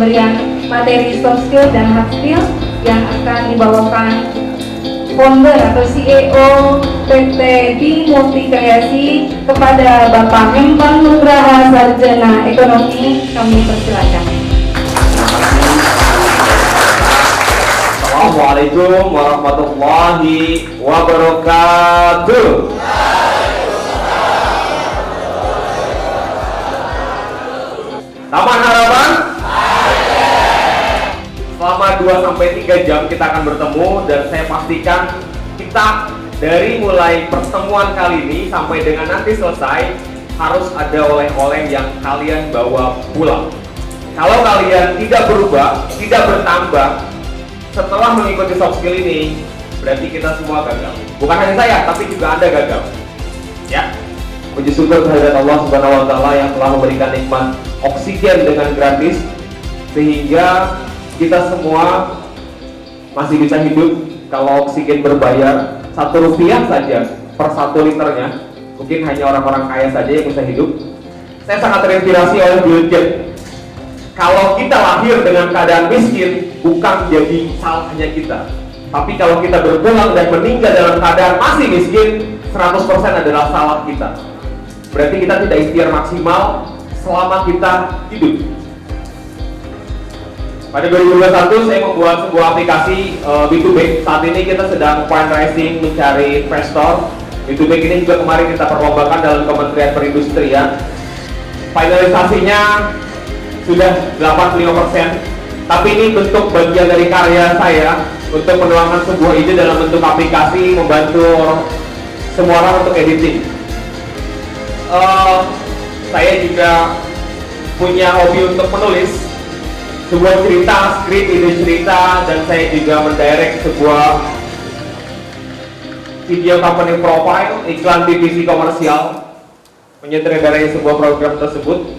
pemberian materi soft skill dan hard skill yang akan dibawakan founder atau CEO PT Di Multi Kreasi kepada Bapak Hembang Nugraha Sarjana Ekonomi. Kami persilakan. Assalamualaikum warahmatullahi wabarakatuh. Taman Harapan. Selama 2-3 jam kita akan bertemu, dan saya pastikan kita dari mulai pertemuan kali ini sampai dengan nanti selesai harus ada oleh-oleh yang kalian bawa pulang. Kalau kalian tidak berubah, tidak bertambah setelah mengikuti soft skill ini, berarti kita semua gagal. Bukan hanya saya, tapi juga Anda gagal. Ya. Puji syukur kehadirat Allah Subhanahu wa taala yang telah memberikan nikmat oksigen dengan gratis sehingga kita semua masih bisa hidup. Kalau oksigen berbayar Rp1 saja per 1 liternya, mungkin hanya orang-orang kaya saja yang bisa hidup. Saya sangat terinspirasi oleh Bill Gates. Kalau kita lahir dengan keadaan miskin, bukan jadi salahnya kita. Tapi kalau kita berpulang dan meninggal dalam keadaan masih miskin, 100% adalah salah kita. Berarti kita tidak ikhtiar maksimal selama kita hidup. Pada 2021 saya membuat sebuah aplikasi B2B. Saat ini kita sedang fundraising mencari investor. B2B ini juga kemarin kita perlombakan dalam Kementerian Perindustrian. Finalisasinya sudah 85%. Tapi ini bentuk bagian dari karya saya untuk menuangkan sebuah ide dalam bentuk aplikasi, membantu semua orang untuk editing. Saya juga punya hobi untuk menulis sebuah cerita, skrip, ide cerita, dan saya juga mendirect sebuah video company profile, iklan TVC komersial, menyutradarai sebuah program tersebut.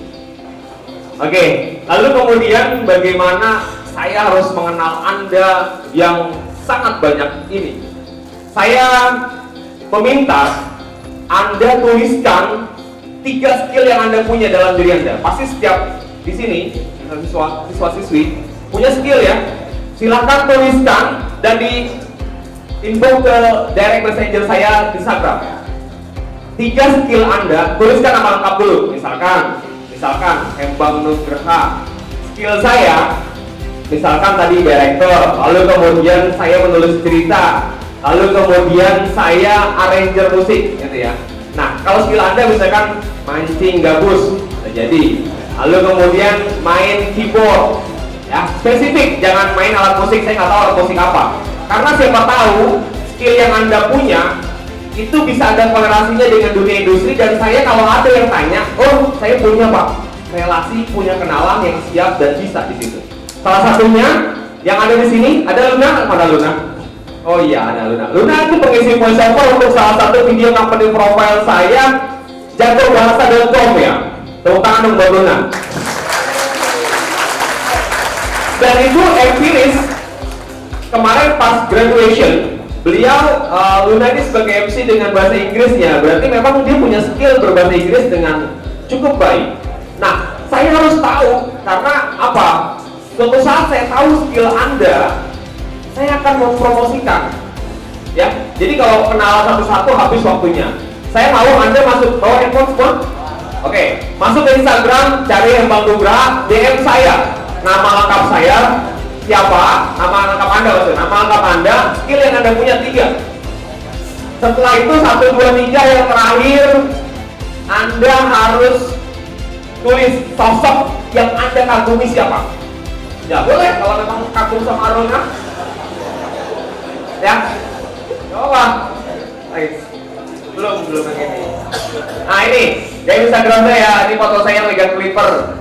Oke, lalu kemudian bagaimana saya harus mengenal Anda yang sangat banyak ini? Saya meminta Anda tuliskan 3 skill yang Anda punya dalam diri Anda. Pasti setiap di sini siswa-siswi punya skill ya. Silahkan tuliskan dan di inbox ke direct messenger saya di Instagram. 3 skill Anda, tuliskan nama lengkap dulu. Misalkan Hembang Nugraha. Skill saya, misalkan tadi director, lalu kemudian saya menulis cerita, lalu kemudian saya arranger musik, gitu ya. Nah, kalau skill Anda misalkan mancing gabus, jadi. Lalu kemudian main keyboard, ya spesifik, jangan main alat musik. Saya nggak tahu alat musik apa. Karena siapa tahu skill yang Anda punya itu bisa ada kolerasinya dengan dunia industri, dan saya kalau ada yang tanya, oh saya punya Pak relasi, punya kenalan yang siap dan bisa di situ. Salah satunya yang ada di sini ada Luna. Mana Luna? Oh iya, ada Luna. Luna itu pengisi voiceover untuk salah satu video company profile saya, jagobahasa.com ya. Tepuk tangan dong buat Luna. Dan itu empiris. Kemarin pas graduation, beliau Luna ini sebagai MC dengan bahasa Inggrisnya, berarti memang dia punya skill berbahasa Inggris dengan cukup baik. Nah, saya harus tahu, karena apa? Suatu saat saya tahu skill Anda, saya akan mempromosikan, ya. Jadi kalau kenalan satu-satu habis waktunya. Saya mau Anda masuk, bawa handphone semua. Oke, masuk ke Instagram, cari Hembang Nugraha, DM saya, nama lengkap saya, siapa, nama lengkap Anda maksudnya, nama lengkap Anda, skill yang Anda punya 3. Setelah itu 1, 2, 3 yang terakhir, Anda harus tulis sosok yang Anda kagumi siapa. Ya boleh kalau memang kagum sama Aruna. Ya, coba. Belum yang ini. Nah ini dari Instagram saya, ini foto saya megang clipper.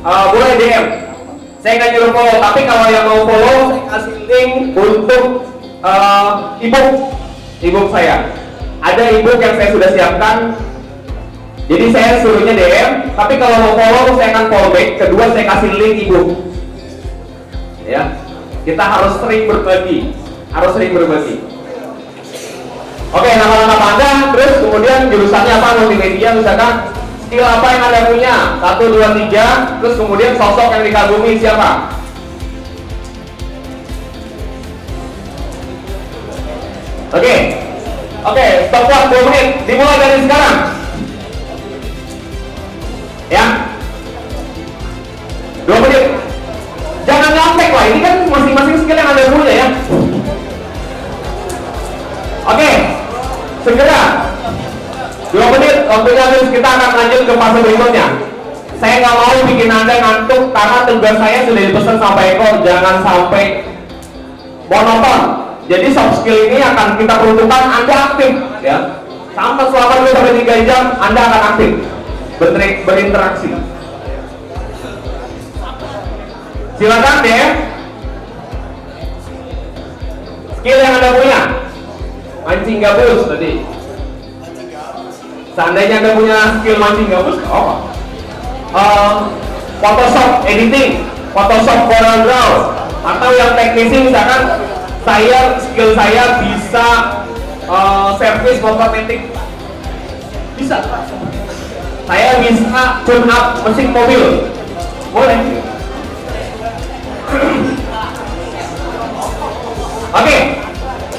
Boleh DM. Saya nggak nyuruh follow, tapi kalau yang mau follow, saya kasih link untuk ebook saya. Ada ebook yang saya sudah siapkan. Jadi saya suruhnya DM, tapi kalau mau follow, saya akan follow back. Kedua, saya kasih link ebook. Ya, kita harus sering berbagi. Oke, nama lengkap Anda, terus kemudian jurusannya apa, multimedia misalkan, skill apa yang Anda punya? 1, 2, 3. Terus kemudian sosok yang dikagumi siapa? Oke, stopwatch 2 menit. Dimulai dari sekarang. Ya. 2 menit. Jangan nyontek lah, ini kan masing-masing skill yang Anda punya ya. Oke, segera 2 menit waktunya habis, kita akan lanjut ke fase berikutnya. Saya nggak mau bikin Anda ngantuk karena tugas saya sudah dipesan sama Eko, jangan sampai monoton. Jadi soft skill ini akan kita peruntukkan Anda aktif ya. Sampai selama 2-3 jam Anda akan aktif berinteraksi. Silakan deh. Skill yang Anda punya. Mancing gabus tadi. Seandainya Anda punya skill mancing gabus, apa? Photoshop editing, Photoshop Corel Draw, atau yang teknisi misalkan skill saya bisa service motomatic, bisa. Saya bisa tune up mesin mobil, boleh. Oke,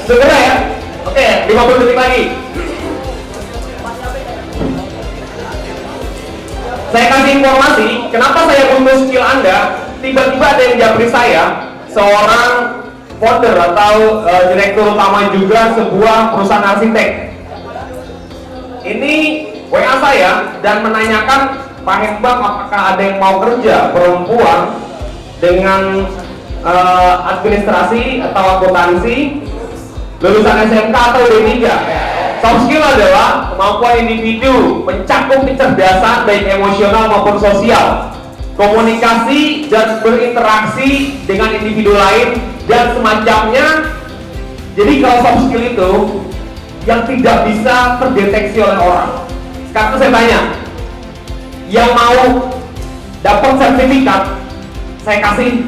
segera ya. Oke, 50 detik lagi. Saya kasih informasi, kenapa saya butuh skill Anda. Tiba-tiba ada yang japri saya, seorang founder atau direktur utama juga sebuah perusahaan arsitek. Ini WA saya dan menanyakan, Pak Hembang, apakah ada yang mau kerja perempuan dengan administrasi atau akuntansi, lulusan SMK atau D3. Soft skill adalah kemampuan individu mencakup kecerdasan baik emosional maupun sosial, komunikasi dan berinteraksi dengan individu lain dan semacamnya. Jadi kalau soft skill itu yang tidak bisa terdeteksi oleh orang. Sekarang saya tanya, yang mau dapat sertifikat, saya kasih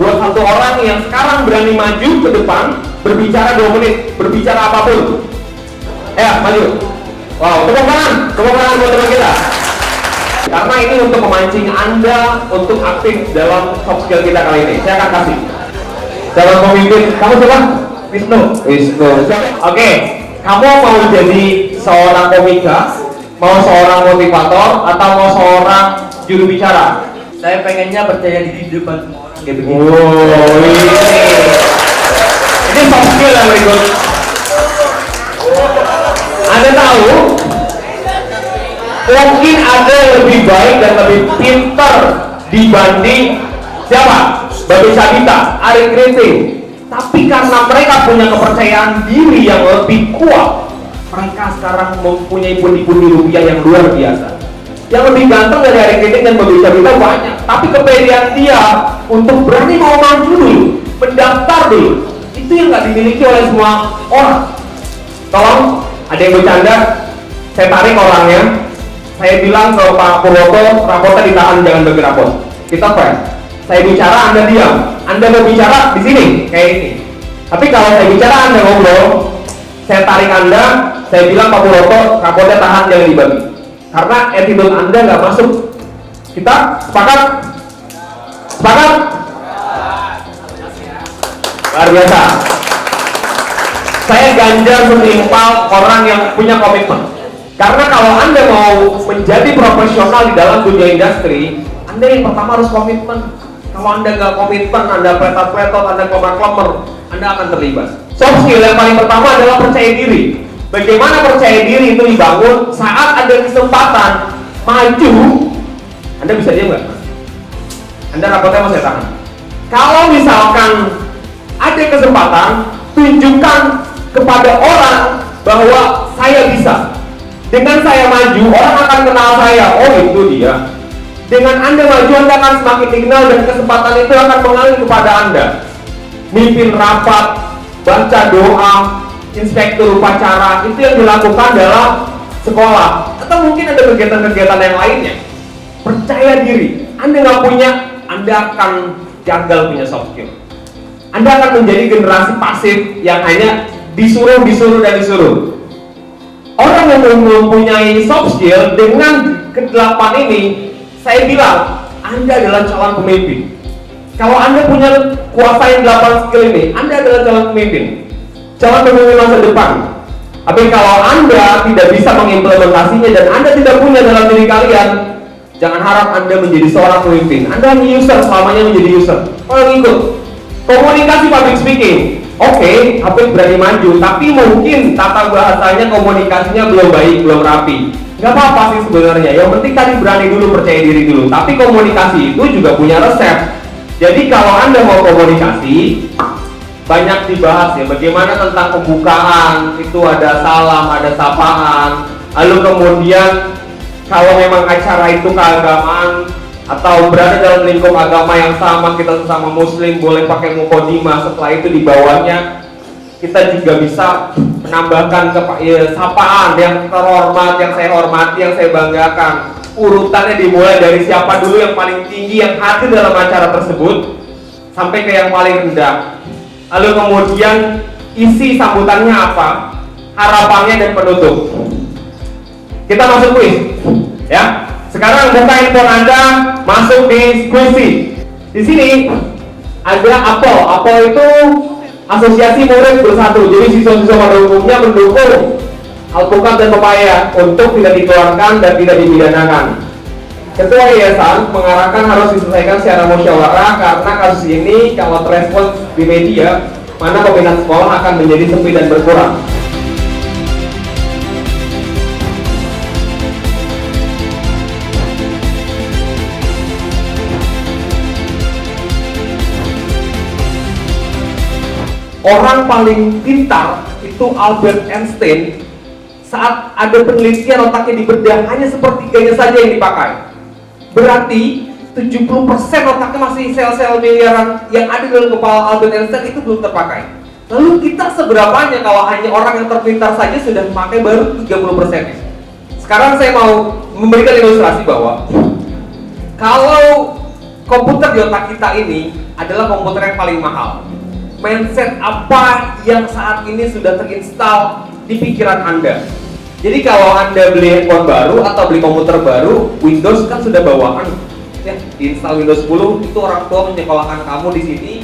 buat satu orang yang sekarang berani maju ke depan, berbicara 2 menit, berbicara apapun. Ya, maju. Wow, tepuk tangan buat teman kita. Karena ini untuk memancing Anda untuk aktif dalam soft skill kita kali ini. Saya akan kasih. Calon pemimpin, kamu siapa? Wisnu. Oke, kamu mau jadi seorang komika, mau seorang motivator, atau mau seorang juru bicara? Saya pengennya percaya diri di depan semua orang kayak begini. Oh, ini soft skill yang berikut. Anda tahu, mungkin ada yang lebih baik dan lebih pintar dibanding siapa? Babe Sabita, Ari Kriting. Tapi karena mereka punya kepercayaan diri yang lebih kuat, mereka sekarang mempunyai pundi-pundi rupiah yang luar biasa. Yang lebih ganteng dari Ari Kriting dan Babe Sabita banyak, tapi kepedean dia untuk berani mau maju dulu, mendaftar dulu, itu yang nggak dimiliki oleh semua orang. Tolong, ada yang bercanda, saya tarik orangnya, saya bilang ke Pak Purwoto, rapotnya ditahan, jangan bagi rapot. Kita fair. Saya bicara, Anda diam. Anda mau bicara di sini, kayak ini. Tapi kalau saya bicara, Anda ngobrol, saya tarik Anda, saya bilang Pak Purwoto, rapotnya tahan, jangan dibagi. Karena attitude Anda nggak masuk. Kita sepakat? Sepakat? Luar biasa. Saya ganjar setimpal orang yang punya komitmen. Karena kalau Anda mau menjadi profesional di dalam dunia industri, Anda yang pertama harus komitmen. Kalau Anda nggak komitmen, Anda pletot-pletot, Anda klemer-klemer, Anda akan terlibat. Soft skill yang paling pertama adalah percaya diri. Bagaimana percaya diri itu dibangun saat ada kesempatan maju? Anda bisa diam nggak? Anda rapotnya mau saya tahan. Kalau misalkan ada kesempatan, tunjukkan kepada orang bahwa saya bisa. Dengan saya maju, orang akan kenal saya. Oh, itu dia. Dengan Anda maju, Anda akan semakin dikenal dan kesempatan itu akan mengalir kepada Anda. Mimpin rapat, baca doa, inspektur upacara, itu yang dilakukan dalam sekolah. Atau mungkin ada kegiatan-kegiatan yang lainnya. Percaya diri. Anda nggak punya, Anda akan gagal punya soft skill. Anda akan menjadi generasi pasif yang hanya disuruh. Orang yang mempunyai soft skill dengan ke-8 ini, saya bilang, Anda adalah calon pemimpin. Kalau Anda punya kuasain 8 skill ini, Anda adalah calon pemimpin. Calon pemimpin masa depan. Tapi kalau Anda tidak bisa mengimplementasinya dan Anda tidak punya dalam diri kalian, jangan harap Anda menjadi seorang pemimpin. Anda hanya user, selamanya menjadi user. Kalau ikut komunikasi public speaking, oke, Apit berani maju, tapi mungkin tata bahasanya, komunikasinya belum baik, belum rapi. Gak apa-apa sih sebenarnya. Yang penting tadi berani dulu, percaya diri dulu. Tapi komunikasi itu juga punya resep. Jadi kalau Anda mau komunikasi, banyak dibahas ya. Bagaimana tentang pembukaan, itu ada salam, ada sapaan. Lalu kemudian kalau memang acara itu keagamaan atau berada dalam lingkup agama yang sama, kita sesama muslim boleh pakai mukodimah. Setelah itu di bawahnya kita juga bisa menambahkan sapaan yang terhormat, yang saya hormati, yang saya banggakan. Urutannya dimulai dari siapa dulu yang paling tinggi yang hadir dalam acara tersebut sampai ke yang paling rendah. Lalu kemudian isi sambutannya apa, harapannya dan penutup. Kita masuk kuis, ya. Sekarang buka handphone Anda, masuk di Squishy. Di sini ada Apple. Apple itu Asosiasi Murid Bersatu. Jadi siswa-siswa pada umumnya mendukung alpukat dan pepaya untuk tidak dikeluarkan dan tidak dipidanakan. Ketua yayasan mengarahkan harus diselesaikan secara musyawarah karena kasus ini kalau terespons di media, mana peminat sekolah akan menjadi sepi dan berkurang. Orang paling pintar itu Albert Einstein. Saat ada penelitian otaknya dibedah, hanya sepertiganya saja yang dipakai. Berarti 70% otaknya masih sel-sel miliaran yang ada dalam kepala Albert Einstein itu belum terpakai. Lalu kita seberapanya kalau hanya orang yang terpintar saja sudah memakai baru 30%-nya. Sekarang saya mau memberikan ilustrasi bahwa kalau komputer di otak kita ini adalah komputer yang paling mahal. Mindset apa yang saat ini sudah terinstal di pikiran Anda? Jadi kalau Anda beli handphone baru atau beli komputer baru, Windows kan sudah bawaan. Ya, diinstal Windows 10 itu orang tua menyekolahkan kamu di sini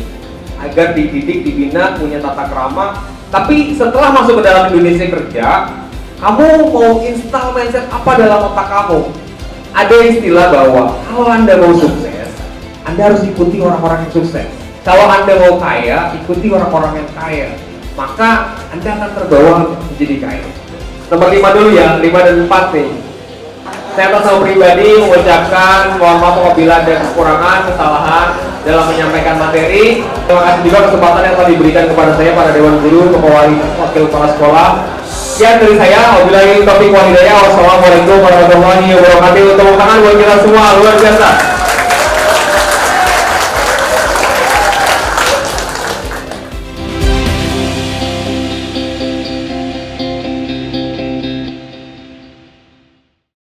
agar dididik, dibina, punya tata krama. Tapi setelah masuk ke dalam Indonesia kerja, kamu mau install mindset apa dalam otak kamu? Ada istilah bahwa kalau Anda mau sukses, Anda harus ikuti orang-orang yang sukses. Kalau Anda mau kaya, ikuti orang-orang yang kaya. Maka Anda akan terbawa menjadi kaya. Nomor 5 dulu ya, 5 dan 4 nih. Saya atas nama pribadi mengucapkan mohon maaf apabila ada kekurangan, kesalahan dalam menyampaikan materi. Terima kasih juga kesempatan yang telah diberikan kepada saya, para Dewan Guru, Kepala Wakil Kepala Sekolah. Sekian dari saya, wabillahi taufiq wal hidayah. Wassalamualaikum warahmatullahi wabarakatuh. Tepuk tangan buat kita semua, luar biasa.